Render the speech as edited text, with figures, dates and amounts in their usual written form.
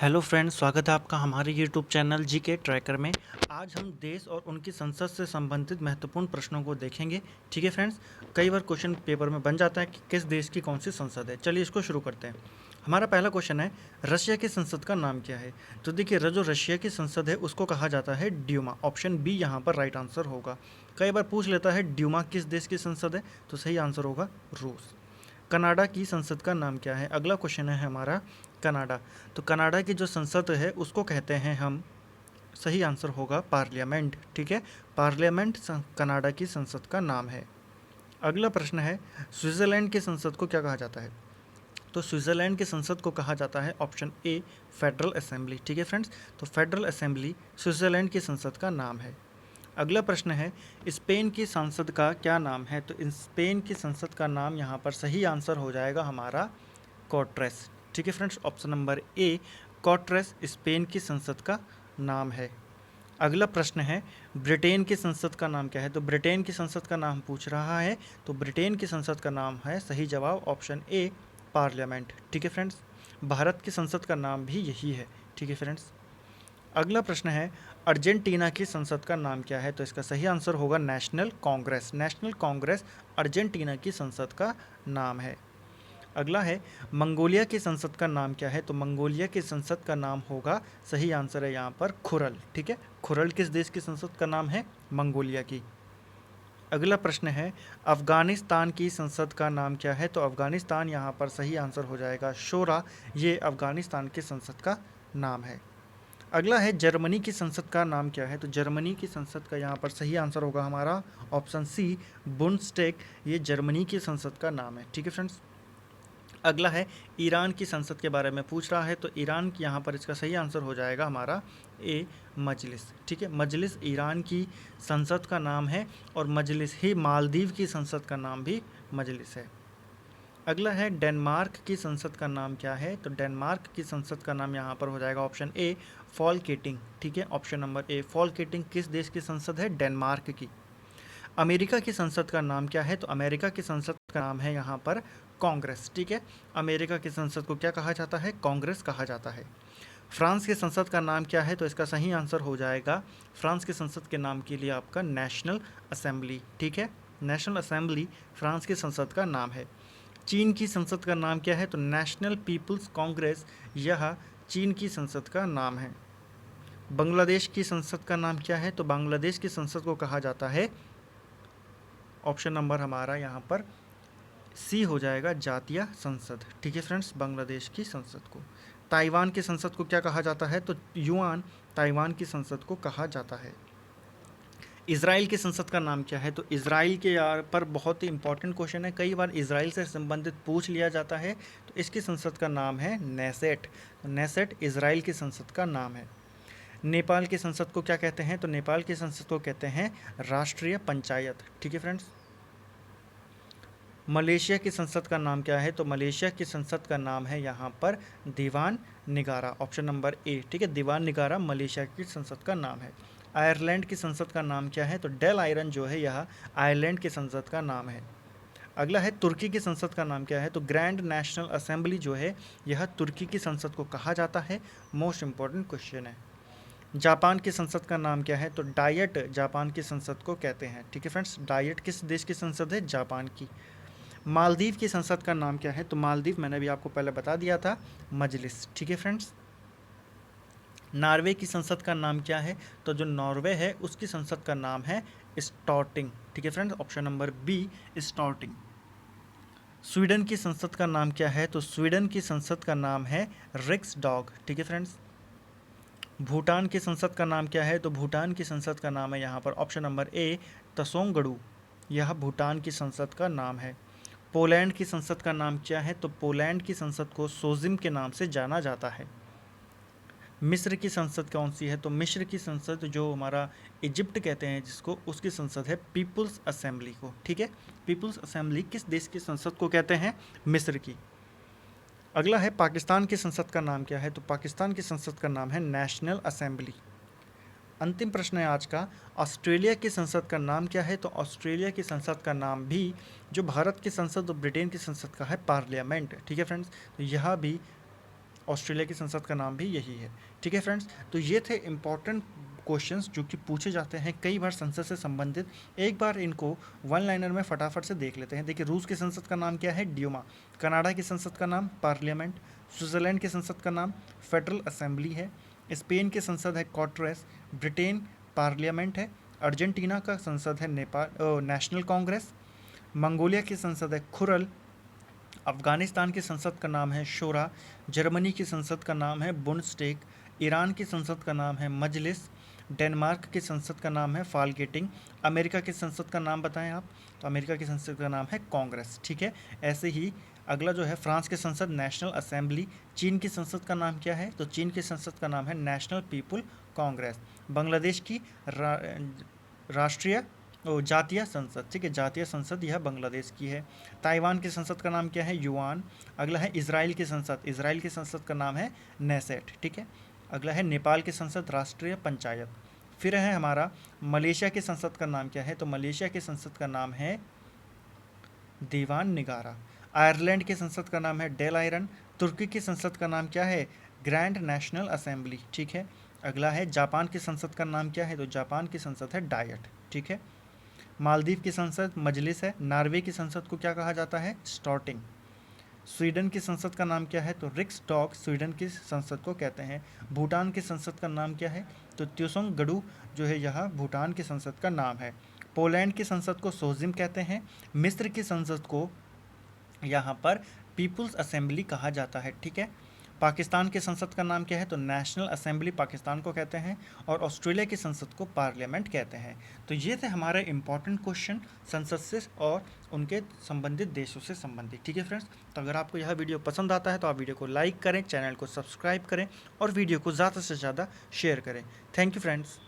Hello friends, स्वागत है आपका हमारे यूट्यूब चैनल जीके ट्रैकर में। आज हम देश और उनकी संसद से संबंधित महत्वपूर्ण प्रश्नों को देखेंगे। ठीक है फ्रेंड्स, कई बार क्वेश्चन पेपर में बन जाता है कि किस देश की कौन सी संसद है। चलिए इसको शुरू करते हैं। हमारा पहला क्वेश्चन है, रशिया की संसद का नाम क्या है? तो देखिए, जो रशिया की संसद है उसको कहा जाता है ड्यूमा। ऑप्शन बी यहाँ पर राइट आंसर होगा। कई बार पूछ लेता है ड्यूमा किस देश की संसद है, तो सही आंसर होगा रूस। कनाडा की संसद का नाम क्या है? अगला क्वेश्चन है हमारा कनाडा। तो कनाडा की जो संसद है उसको कहते हैं हम, सही आंसर होगा पार्लियामेंट। ठीक है, पार्लियामेंट कनाडा की संसद का नाम है। अगला प्रश्न है, स्विट्ज़रलैंड की संसद को क्या कहा जाता है? तो स्विट्ज़रलैंड की संसद को कहा जाता है ऑप्शन ए फेडरल असेंबली। ठीक है फ्रेंड्स, तो फेडरल असेंबली स्विट्ज़रलैंड की संसद का नाम है। अगला प्रश्न है, स्पेन की संसद का क्या नाम है? तो स्पेन की संसद का नाम यहाँ पर सही आंसर हो जाएगा हमारा कोर्ट्रेस। ठीक है friends, option number A Cortes Spain की संसद का नाम है। अगला प्रश्न है, ब्रिटेन की संसद का नाम क्या है? तो ब्रिटेन की संसद का नाम पूछ रहा है, तो ब्रिटेन की संसद का नाम है, सही जवाब ऑप्शन ए पार्लियामेंट। ठीक है फ्रेंड्स, भारत की संसद का नाम भी यही है। ठीक है फ्रेंड्स, अगला प्रश्न है, अर्जेंटीना की संसद का नाम क्या है? तो इसका सही आंसर होगा national Congress. National Congress Argentina की संसद का नाम है। अगला है, मंगोलिया की संसद का नाम क्या है? तो मंगोलिया की संसद का नाम होगा, सही आंसर है यहाँ पर खुरल। ठीक है, खुरल किस देश की संसद का नाम है? मंगोलिया की। अगला प्रश्न है, अफ़गानिस्तान की संसद का नाम क्या है? तो अफ़गानिस्तान यहाँ पर सही आंसर हो जाएगा शोरा। ये अफ़गानिस्तान की संसद का नाम है। अगला है, जर्मनी की संसद का नाम क्या है? तो जर्मनी की संसद का यहाँ पर सही आंसर होगा हमारा ऑप्शन सी बुंडस्टैग। ये जर्मनी की संसद का नाम है। ठीक है फ्रेंड्स, अगला है, ईरान की संसद के बारे में पूछ रहा है, तो ईरान की यहाँ पर इसका सही आंसर हो जाएगा हमारा ए मजलिस। ठीक है, मजलिस ईरान की संसद का नाम है, और मजलिस ही मालदीव की संसद का नाम भी मजलिस है। अगला है, डेनमार्क की संसद का नाम क्या है? तो डेनमार्क की संसद का नाम यहाँ पर हो जाएगा ऑप्शन ए फॉलकेटिंग। ठीक है, ऑप्शन नंबर ए फॉलकेटिंग किस देश की संसद है? डेनमार्क की। अमेरिका की संसद का नाम क्या है? तो अमेरिका की संसद का नाम है यहाँ पर कांग्रेस। ठीक है, अमेरिका की संसद को क्या कहा जाता है? कांग्रेस कहा जाता है। फ्रांस की संसद का नाम क्या है? तो इसका सही आंसर हो जाएगा, फ्रांस की संसद के नाम के लिए आपका नेशनल असेंबली। ठीक है, नेशनल असेंबली फ्रांस की संसद का नाम है। चीन की संसद का नाम क्या है? तो नेशनल पीपल्स कांग्रेस, यह चीन की संसद का नाम है। बांग्लादेश की संसद का नाम क्या है? तो बांग्लादेश की संसद को कहा जाता है, ऑप्शन नंबर हमारा यहाँ पर सी हो जाएगा जातीय संसद। ठीक है फ्रेंड्स, बांग्लादेश की संसद को। ताइवान की संसद को क्या कहा जाता है? तो युआन ताइवान की संसद को कहा जाता है। इजराइल की संसद का नाम क्या है? तो इजराइल के यार पर बहुत ही इंपॉर्टेंट क्वेश्चन है, कई बार इजराइल से संबंधित पूछ लिया जाता है। तो इसकी संसद का नाम है नेसेट। तो नेसेट इजराइल की संसद का नाम है। नेपाल की संसद को क्या कहते हैं? तो नेपाल की संसद को कहते हैं राष्ट्रीय पंचायत। ठीक है फ्रेंड्स, मलेशिया की संसद का नाम क्या है? तो मलेशिया की संसद का नाम है यहाँ पर दीवान निगारा। ऑप्शन नंबर ए। ठीक है, दीवान निगारा मलेशिया की संसद का नाम है। आयरलैंड की संसद का नाम क्या है? तो डेल आयरन जो है यह आयरलैंड की संसद का नाम है। अगला है, तुर्की की संसद का नाम क्या है? तो ग्रैंड नेशनल असेंबली जो है यह तुर्की की संसद को कहा जाता है। मोस्ट इंपॉर्टेंट क्वेश्चन है। जापान की संसद का नाम क्या है? तो डाइट जापान की संसद को कहते हैं। ठीक है फ्रेंड्स, डाइट किस देश की संसद है? जापान की। मालदीव की संसद का नाम क्या है? तो मालदीव मैंने भी आपको पहले बता दिया था, मजलिस। ठीक है फ्रेंड्स, नॉर्वे की संसद का नाम क्या है? तो जो नॉर्वे है उसकी संसद का नाम है स्टॉर्टिंग। ठीक है friends, option number B Storting. Sweden की संसद का नाम क्या है? तो स्वीडन की संसद का नाम है रिक्सडॉग। ठीक है फ्रेंड्स, भूटान की संसद का नाम क्या है? तो भूटान की संसद का नाम है यहाँ पर ऑप्शन नंबर ए तसोंगडू। यह भूटान की संसद का नाम है। पोलैंड की संसद का नाम क्या है? तो पोलैंड की संसद को सोजिम के नाम से जाना जाता है। मिस्र की संसद कौन सी है? तो मिस्र की संसद जो हमारा इजिप्ट कहते हैं जिसको, उसकी संसद है पीपल्स असेंबली को। ठीक है, पीपल्स असेंबली किस देश की संसद को कहते हैं? मिस्र की। अगला है, पाकिस्तान की संसद का नाम क्या है? तो पाकिस्तान की संसद का नाम है नेशनल असेंबली। अंतिम प्रश्न है आज का, ऑस्ट्रेलिया की संसद का नाम क्या है? तो ऑस्ट्रेलिया की संसद का नाम भी जो भारत की संसद और ब्रिटेन की संसद का है पार्लियामेंट। ठीक है फ्रेंड्स, तो यह भी ऑस्ट्रेलिया की संसद का नाम भी यही है। ठीक है फ्रेंड्स, तो ये थे इम्पॉर्टेंट क्वेश्चंस जो कि पूछे जाते हैं कई बार संसद से संबंधित। एक बार इनको वन लाइनर में फटाफट से देख लेते हैं। देखिए, रूस की संसद का नाम क्या है? ड्यूमा। कनाडा की संसद का नाम पार्लियामेंट। स्विट्ज़रलैंड की संसद का नाम फेडरल असेंबली है। स्पेन की संसद है कॉन्ग्रेस। ब्रिटेन पार्लियामेंट है। अर्जेंटीना का संसद है नेशनल कांग्रेस। मंगोलिया की संसद है खुरल। अफ़गानिस्तान की संसद का नाम है शोरा। जर्मनी की संसद का नाम है बुंडस्टेग। ईरान की संसद का नाम है मजलिस। डेनमार्क की संसद का नाम है फालगेटिंग। अमेरिका की संसद का नाम बताएं आप, तो अमेरिका की संसद का नाम है कांग्रेस। ठीक है, ऐसे ही अगला जो है फ्रांस की संसद नेशनल असेंबली। चीन की संसद का नाम क्या है? तो चीन की संसद का नाम है नेशनल पीपुल कांग्रेस। बांग्लादेश की राष्ट्रीय जातीय संसद, ठीक है, जातीय संसद यह बांग्लादेश की है। ताइवान की संसद का नाम क्या है? युआन। अगला है इजराइल की संसद, इजराइल की संसद का नाम है नेसेट। ठीक है, अगला है नेपाल की संसद राष्ट्रीय पंचायत। फिर है हमारा मलेशिया की संसद का नाम क्या है? तो मलेशिया की संसद का नाम है दीवान निगारा। आयरलैंड की संसद का नाम है डेल आयरन। तुर्की की संसद का नाम क्या है? Grand national assembly. ठीक है, अगला है जापान की संसद का नाम क्या है? तो जापान की संसद है डायट। ठीक है, मालदीव की संसद मजलिस है। नॉर्वे की संसद को क्या कहा जाता है? स्टॉर्टिंग। स्वीडन की संसद का नाम क्या है? तो रिक्सडॉग स्वीडन की संसद को कहते हैं। भूटान की संसद का नाम क्या है? तो त्योसोंग गडू जो है यह भूटान की संसद का नाम है। पोलैंड की संसद को सोजिम कहते हैं। मिस्र की संसद को यहाँ पर पीपुल्स असेंबली कहा जाता है। ठीक है, पाकिस्तान की संसद का नाम क्या है? तो नेशनल असेंबली पाकिस्तान को कहते हैं। और ऑस्ट्रेलिया की संसद को पार्लियामेंट कहते हैं। तो ये थे हमारे इंपॉर्टेंट क्वेश्चन संसद से और उनके संबंधित देशों से संबंधित। ठीक है फ्रेंड्स, तो अगर आपको यह वीडियो पसंद आता है तो आप वीडियो को लाइक करें, चैनल को सब्सक्राइब करें और वीडियो को ज़्यादा से ज़्यादा शेयर करें। Thank you friends.